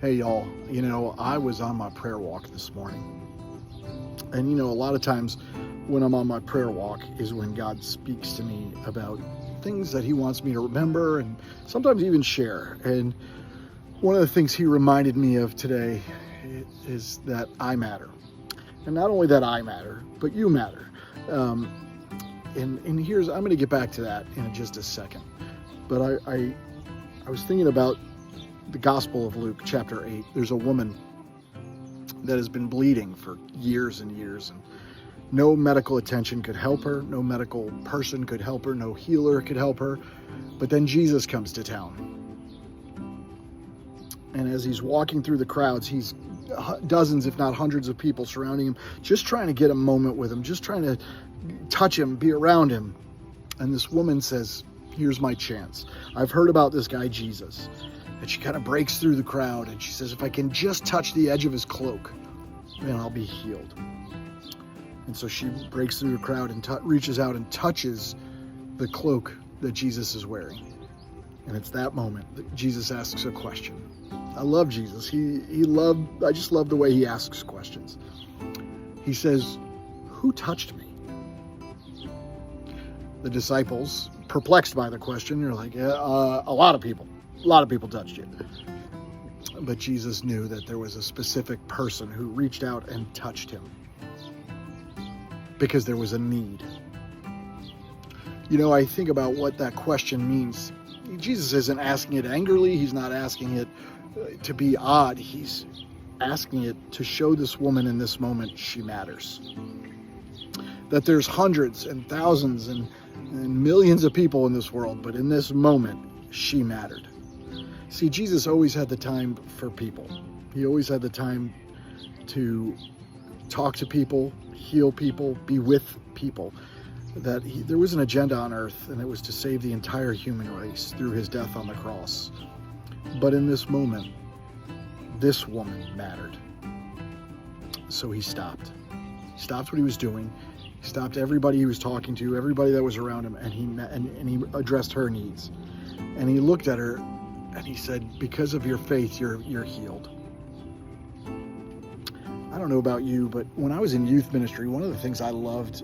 Hey y'all, I was on my prayer walk this morning. And a lot of times when I'm on my prayer walk is when God speaks to me about things that he wants me to remember and sometimes even share. And one of the things he reminded me of today is that I matter. And not only that I matter, but you matter. And I'm going to get back to that in just a second. But I was thinking about the Gospel of Luke, chapter 8. There's a woman that has been bleeding for years and years, and no medical attention could help her. No medical person could help her. No healer could help her. But then Jesus comes to town. And as he's walking through the crowds, he's dozens, if not hundreds of people surrounding him, just trying to get a moment with him, just trying to touch him, be around him. And this woman says, here's my chance. I've heard about this guy, Jesus. And she kind of breaks through the crowd and she says, if I can just touch the edge of his cloak, then I'll be healed. And so she breaks through the crowd and reaches out and touches the cloak that Jesus is wearing. And it's that moment that Jesus asks a question. I love Jesus. I just love the way he asks questions. He says, who touched me? The disciples, perplexed by the question, they're like, a lot of people. A lot of people touched you. But Jesus knew that there was a specific person who reached out and touched him because there was a need. I think about what that question means. Jesus isn't asking it angrily. He's not asking it to be odd. He's asking it to show this woman in this moment she matters. That there's hundreds and thousands and millions of people in this world, but in this moment, she mattered. See, Jesus always had the time for people. He always had the time to talk to people, heal people, be with people. There was an agenda on earth, and it was to save the entire human race through his death on the cross. But in this moment, this woman mattered. So he stopped. He stopped what he was doing. He stopped everybody he was talking to, everybody that was around him, and he addressed her needs. And he looked at her and he said, because of your faith, you're healed. I don't know about you, but when I was in youth ministry, one of the things I loved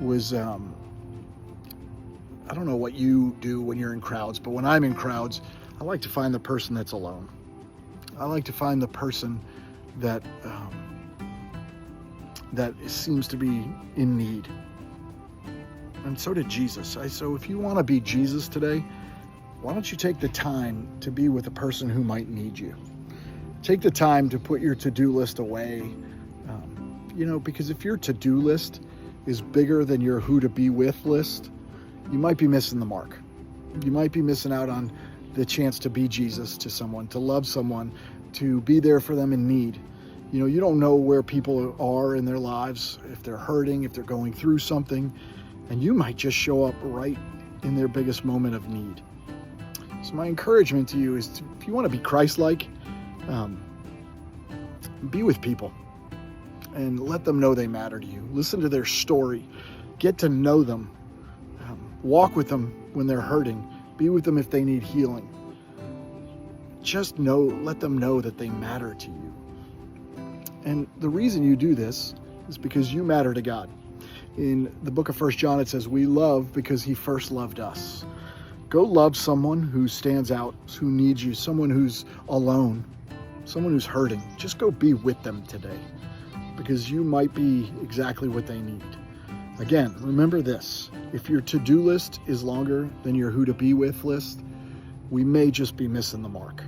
was, I don't know what you do when you're in crowds, but when I'm in crowds, I like to find the person that's alone. I like to find the person that seems to be in need. And so did Jesus. So if you want to be Jesus today, why don't you take the time to be with a person who might need you? Take the time to put your to-do list away. Because if your to-do list is bigger than your who to be with list, you might be missing the mark. You might be missing out on the chance to be Jesus to someone, to love someone, to be there for them in need. You don't know where people are in their lives, if they're hurting, if they're going through something, and you might just show up right in their biggest moment of need. So my encouragement to you is, if you want to be Christ-like, be with people and let them know they matter to you. Listen to their story. Get to know them. Walk with them when they're hurting. Be with them if they need healing. Just let them know that they matter to you. And the reason you do this is because you matter to God. In the book of 1 John, it says, we love because he first loved us. Go love someone who stands out, who needs you, someone who's alone, someone who's hurting. Just go be with them today, because you might be exactly what they need. Again, remember this: if your to-do list is longer than your who to be with list, we may just be missing the mark.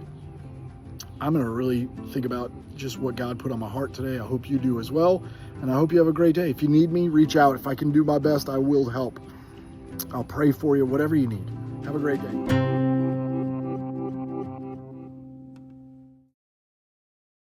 I'm going to really think about just what God put on my heart today. I hope you do as well, and I hope you have a great day. If you need me, reach out. If I can do my best, I will help. I'll pray for you, whatever you need. Have a great day.